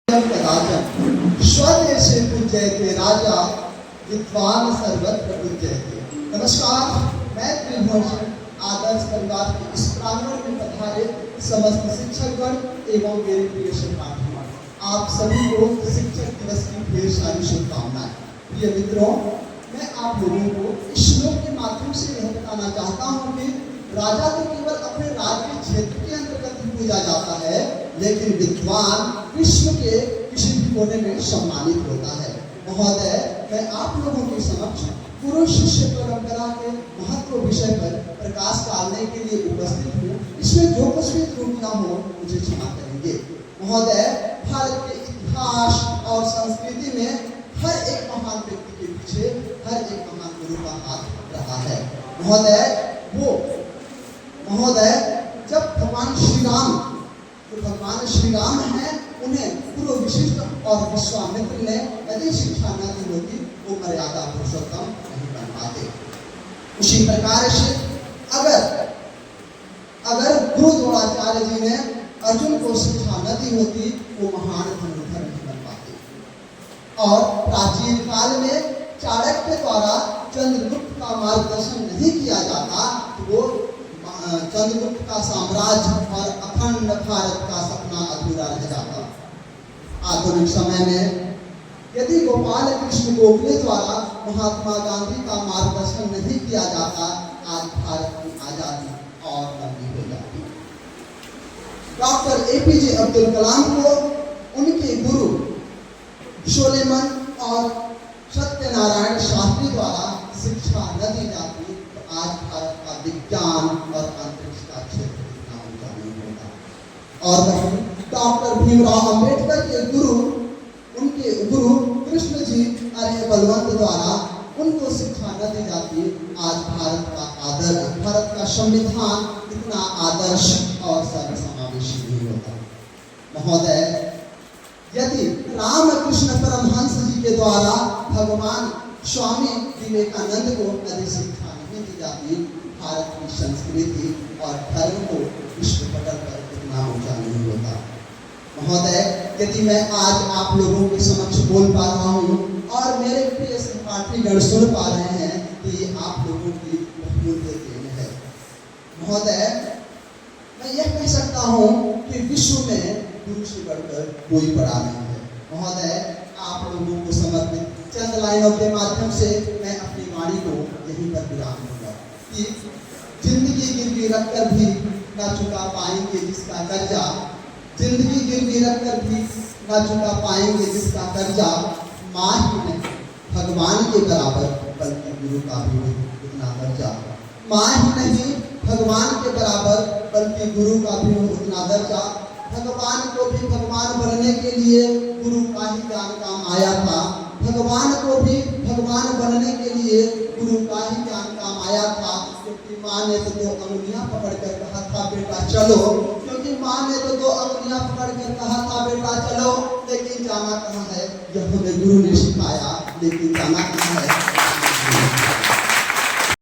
कदाचन स्वदेशे पूज्यते राजा विद्वान सर्वत्र पूज्यते। नमस्कार, मैं त्रिभुवन आदर्श परिवार के इस प्रांगण में पधारे समस्त शिक्षकगण एवं मेरे प्रिय शिक्षार्थीगण, आप सभी को शिक्षक दिवस की ढेर सारी शुभकामनाएं। प्रिय मित्रों, मैं आप लोगों को इस श्लोक के माध्यम से यह बताना चाहता हूँ कि राजा तो केवल अपने राज्य क्षेत्र के अंतर्गत ही पूजा जाता है, लेकिन विद्वान विश्व के किसी भी कोने में सम्मानित होता है। महोदय, मैं आप लोगों के समक्ष गुरु शिष्य परंपरा के महत्व विषय पर प्रकाश डालने के लिए उपस्थित हूँ। इसमें जो कुछ भी त्रुटियां हो मुझे क्षमा करेंगे। महोदय, भारत के इतिहास और संस्कृति में हर एक महान व्यक्ति के पीछे हर एक महान गुरु का हाथ रहा है। महोदय, जब भगवान श्री राम हैं, उन्हें गुरु विशिष्ट और विश्वामित्र ने यदि शिक्षा न दी होती वो मर्यादा पुरुषोत्तम नहीं बन पाते। उसी प्रकार से अगर गुरु द्रोणाचार्य जी ने अर्जुन को शिक्षा न दी होती वो महान धनुर्धर नहीं बन पाते। और प्राचीन काल में चाणक्य द्वारा चंद्रगुप्त का मार्गदर्शन नहीं किया जाता तो वो चंद्रगुप्त का साम्राज्य और अखंड भारत का सपना अधूरा रह जाता। आधुनिक समय में यदि गोपाल कृष्ण गोखले द्वारा महात्मा गांधी का मार्गदर्शन नहीं किया जाता, आज भारत की आजादी और लंबी हो जाती। डॉक्टर एपीजे अब्दुल कलाम को उनके गुरु सोलेमन और सत्यनारायण शास्त्री द्वारा शिक्षा न दी जाती तो आज भारत का विज्ञान और अंतरिक्ष का क्षेत्र इतना ऊंचा नहीं होता। और वहीं डॉक्टर भीमराव अंबेडकर के उनके गुरु कृष्ण जी अरे बलवंत द्वारा उनको शिक्षा न दी जाती, आज भारत का संविधान इतना आदर्श और सर्वसमावेशी नहीं होता। महोदय, यदि रामकृष्ण परमहंस जी के द्वारा भगवान स्वामी विवेकानंद को यदि शिक्षा नहीं दी जाती, भारत की संस्कृति और धर्म को विश्व पटल पर इतना ऊंचा नहीं होता। महोदय, यदि मैं आज आप लोगों के समक्ष बोल पा रहा हूँ और मेरे प्रिय सहपाठीगण सुन पा रहे हैं कि ये आप लोगों की बहुमूल्य देन है। महोदय, मैं यह कह सकता हूँ कि विश्व में गुरु से बढ़कर कोई बड़ा नहीं है। महोदय, आप लोगों को समर्पित चंद लाइनों के माध्यम से मैं अपनी वाणी को यहीं पर विराम दूंगा कि जिंदगी गिरवी रखकर भी न चुका पाएंगे जिसका कर्जा, जिंदगी गिरवी रखकर भी न चुका पाएंगे जिसका कर्जा, माँ ही नहीं भगवान के बराबर बल्कि गुरु का भी उतना दर्जा, माँ ही नहीं भगवान के बराबर बल्कि गुरु का भी उतना दर्जा। भगवान को भी भगवान बनने के लिए गुरु का ही ज्ञान काम आया था, भगवान को भी भगवान बनने के लिए गुरु का ही ज्ञान काम आया था। क्योंकि माँ ने तो 2 अंगुलियां पकड़कर कहा था बेटा चलो, क्योंकि माँ ने तो 2 अंगुलियां पकड़कर कहा था बेटा चलो, लेकिन जाना कहाँ है, यह हमें गुरु ने सिखाया, लेकिन जाना कहाँ है।